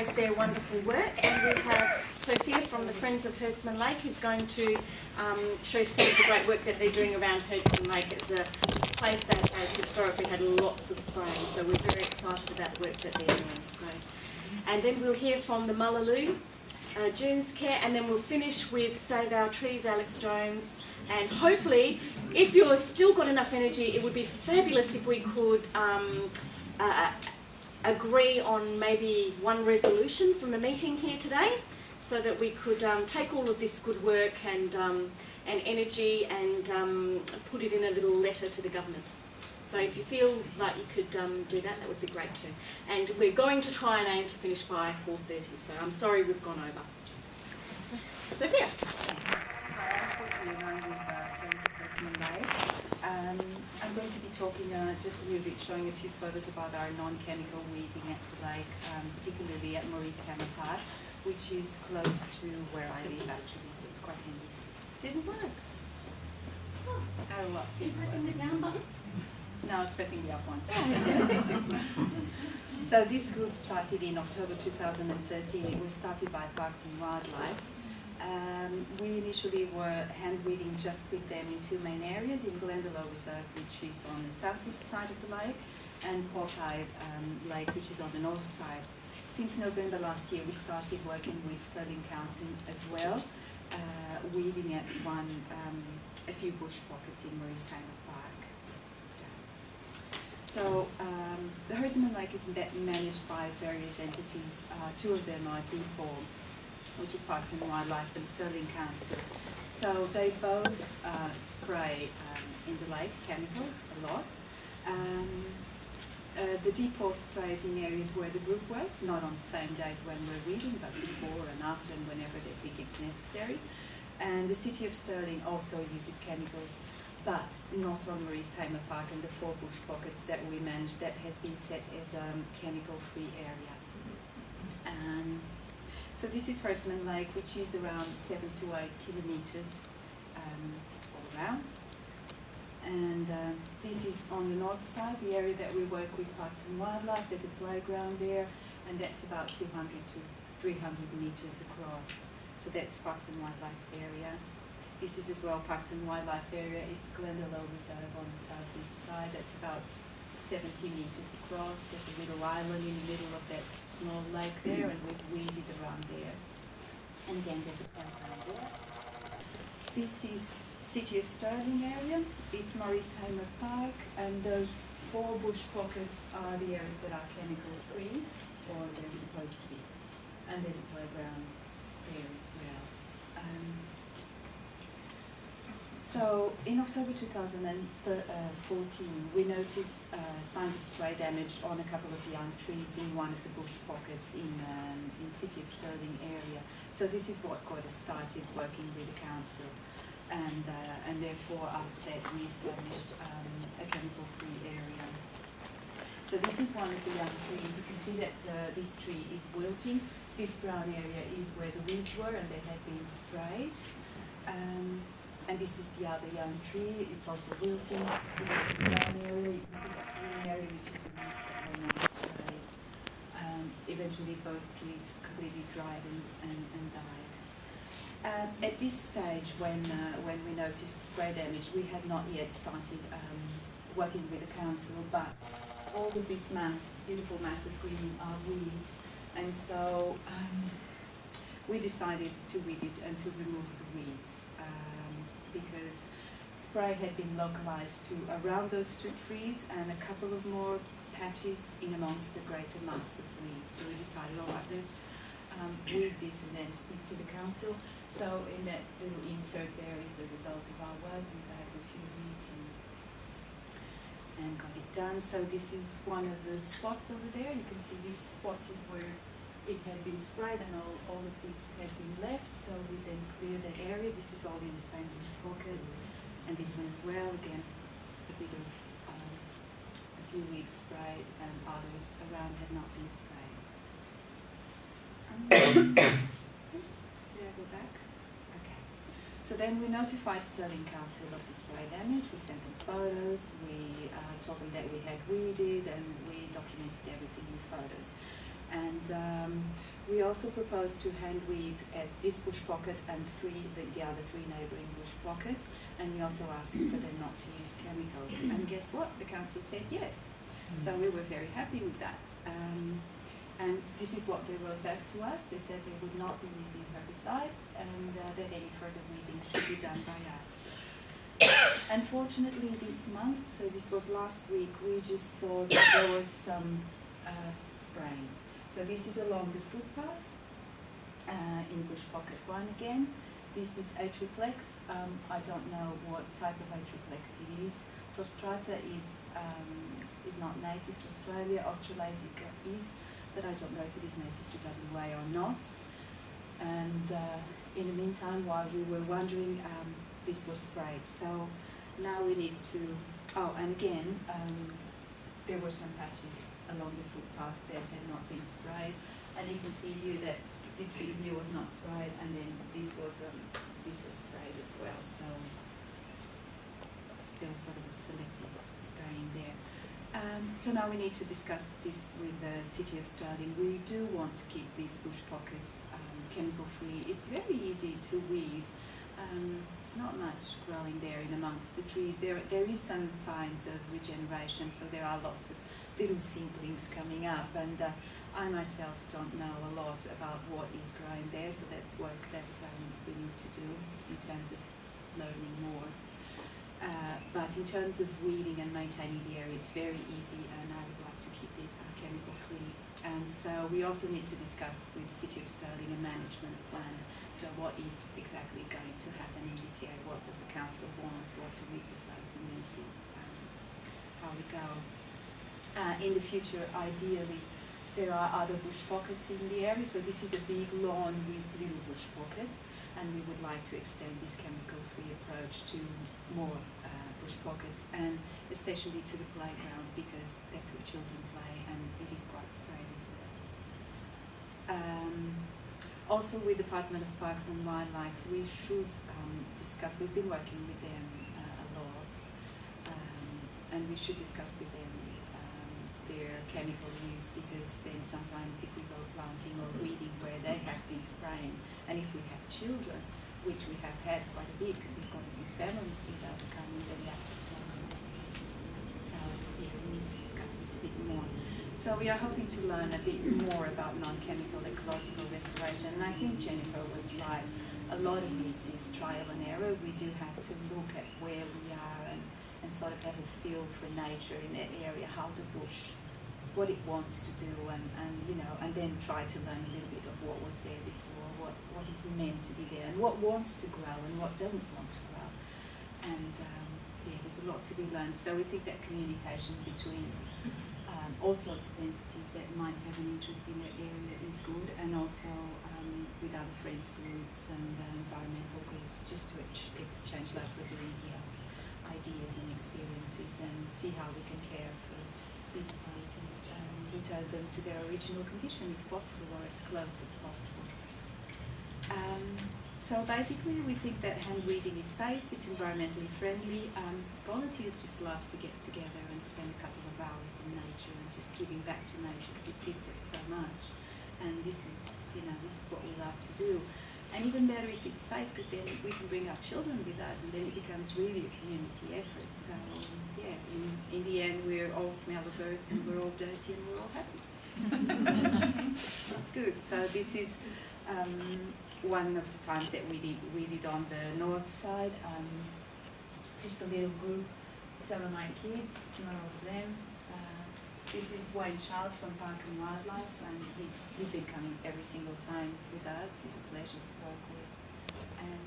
their wonderful work, and we have Sofia from the Friends of Herdsman Lake who's going to show some of the great work that they're doing around Herdsman Lake. It's a place that has historically had lots of spraying, so we're very excited about the work that they're doing. So, and then we'll hear from the Mullaloo, June's Care, and then we'll finish with Save Our Trees, Alex Jones, and hopefully, if you've still got enough energy, it would be fabulous if we could agree on maybe one resolution from the meeting here today, so that we could take all of this good work and energy and put it in a little letter to the government. So if you feel like you could do that, that would be great too. And we're going to try and aim to finish by 4:30, so I'm sorry we've gone over. Sophia. I'm going to be talking just a little bit, showing a few photos about our non-chemical weeding at the lake, particularly at Maurice Hammer Park, which is close to where I live actually, so it's quite handy. Didn't work. Oh, what? Are you pressing the down button? No, it's pressing the up one. So this group started in October 2013. It was started by Parks and Wildlife. We initially were hand weeding just with them in two main areas, in Glendalough Reserve, which is on the southeast side of the lake, and Porkeye Lake, which is on the north side. Since November last year, we started working with Stirling Council as well, weeding at a few bush pockets in Maurice Hammer Park. So the Herdsman Lake is managed by various entities. Two of them are Deepall, which is Parks and Wildlife, and Stirling Council. So they both spray in the lake chemicals a lot. The Deepall sprays in areas where the group works, not on the same days when we're weeding, but before and after and whenever they think it's necessary. And the City of Stirling also uses chemicals, but not on Maurice Hammer Park and the 4 bush pockets that we manage. That has been set as a chemical-free area. So this is Herdsman Lake, which is around 7 to 8 kilometres all around. And this is on the north side, the area that we work with Parks and Wildlife. There's a playground there, and that's about 200 to 300 metres across. So that's Parks and Wildlife area. This is as well Parks and Wildlife area. It's Glendalough Reserve on the southeast side. That's about 70 metres across. There's a little island in the middle of that small lake there, and we've weeded around there. And again, there's a playground there. This is City of Stirling area. It's Maurice Hammer Park, and those 4 bush pockets are the areas that are chemical free, or they're supposed to be. And there's a playground there as well. So in October 2014, we noticed signs of spray damage on a couple of young trees in one of the bush pockets in City of Stirling area. So this is what got us started working with the council, and therefore after that we established a chemical-free area. So this is one of the young trees. You can see that this tree is wilting. This brown area is where the weeds were, and they have been sprayed. And this is the other young tree. It's also wilting. This is the brown area. You can see that green area, which is the weeds that were not sprayed. Eventually, both trees completely dried and died. At this stage, when we noticed the spray damage, we had not yet started working with the council, but all of this beautiful mass of green are weeds, and so we decided to weed it and to remove the weeds. Because spray had been localized to around those 2 trees and a couple of more patches in amongst a greater mass of weeds. So we decided, all right, let's weed this and then speak to the council. So in that little insert there is the result of our work. We've had a few weeds and got it done. So this is one of the spots over there. You can see this spot is where it had been sprayed, and all of this had been left, so we then cleared that area. This is all in the same bush pocket, and this one as well. Again, a bit of a few weeds sprayed, and others around had not been sprayed. Oops, did I go back? Okay. So then we notified Stirling Council of the spray damage. We sent them photos. We told them that we had weeded, and we documented everything in photos. And We also propose to hand weed at this bush pocket and the other three neighbouring bush pockets, and we also asked for them not to use chemicals. And guess what? The council said yes. So we were very happy with that. And this is what they wrote back to us. They said they would not be using herbicides and that any further weeding should be done by us. Unfortunately, this month, so this was last week, we just saw that there was some spraying. So this is along the footpath in Bush Pocket 1 again. This is Atriplex. I don't know what type of Atriplex it is. Prostrata is not native to Australia. Australasica is, but I don't know if it is native to WA or not. And in the meantime, while we were wondering, this was sprayed. So now we need to, and again, there were some patches along the footpath that had not been sprayed. And you can see here that this bit here was not sprayed, and then this was sprayed as well. So there was sort of a selective spraying there. So now we need to discuss this with the City of Stirling. We do want to keep these bush pockets chemical-free. It's very easy to weed. There's not much growing there in amongst the trees. There is some signs of regeneration, so there are lots of little seedlings coming up, and I myself don't know a lot about what is growing there, so that's work that we need to do in terms of learning more. But in terms of weeding and maintaining the area, it's very easy, and I would like to keep it chemical-free. And so we also need to discuss with the City of Stirling a management plan. So what is exactly going to happen in this area? What does the council want? What do we propose? And then see how we go. In the future, ideally, there are other bush pockets in the area. So this is a big lawn with little bush pockets, and we would like to extend this chemical-free approach to more bush pockets, and especially to the playground, because that's where children play, and it is quite sprayed as well. Also with the Department of Parks and Wildlife, we should discuss, we've been working with them a lot, and we should discuss with them their chemical use, because then sometimes if we go planting or weeding where they have been spraying, and if we have children, which we have had quite a bit because we've got a few families with us coming, then that's a problem. So yeah, we need to discuss this a bit more. So we are hoping to learn a bit more about non-chemical ecological restoration, and I think Jennifer was right. A lot of it is trial and error. We do have to look at where we are and sort of have a feel for nature in that area, how the bush, what it wants to do, and then try to learn a little bit of what was there before, what is meant to be there, and what wants to grow and what doesn't want to grow. And yeah, there's a lot to be learned. So we think that communication between all sorts of entities that might have an interest in that area is good, and also with other friends groups and environmental groups, just to exchange like we're doing here, ideas and experiences, and see how we can care for these places and return them to their original condition if possible, or as close as possible. So basically we think that hand weeding is safe, it's environmentally friendly. Volunteers just love to get together and spend a couple of hours in nature and just giving back to nature, because it gives us so much. And this is what we love to do. And even better if it's safe, because then we can bring our children with us, and then it becomes really a community effort. So yeah, in the end we all smell of earth and we're all dirty and we're all happy. That's good. So this is one of the times that we did on the north side. Just a little group, some of my kids, not all of them. This is Wayne Charles from Park and Wildlife, and he's been coming every single time with us. He's a pleasure to work with. And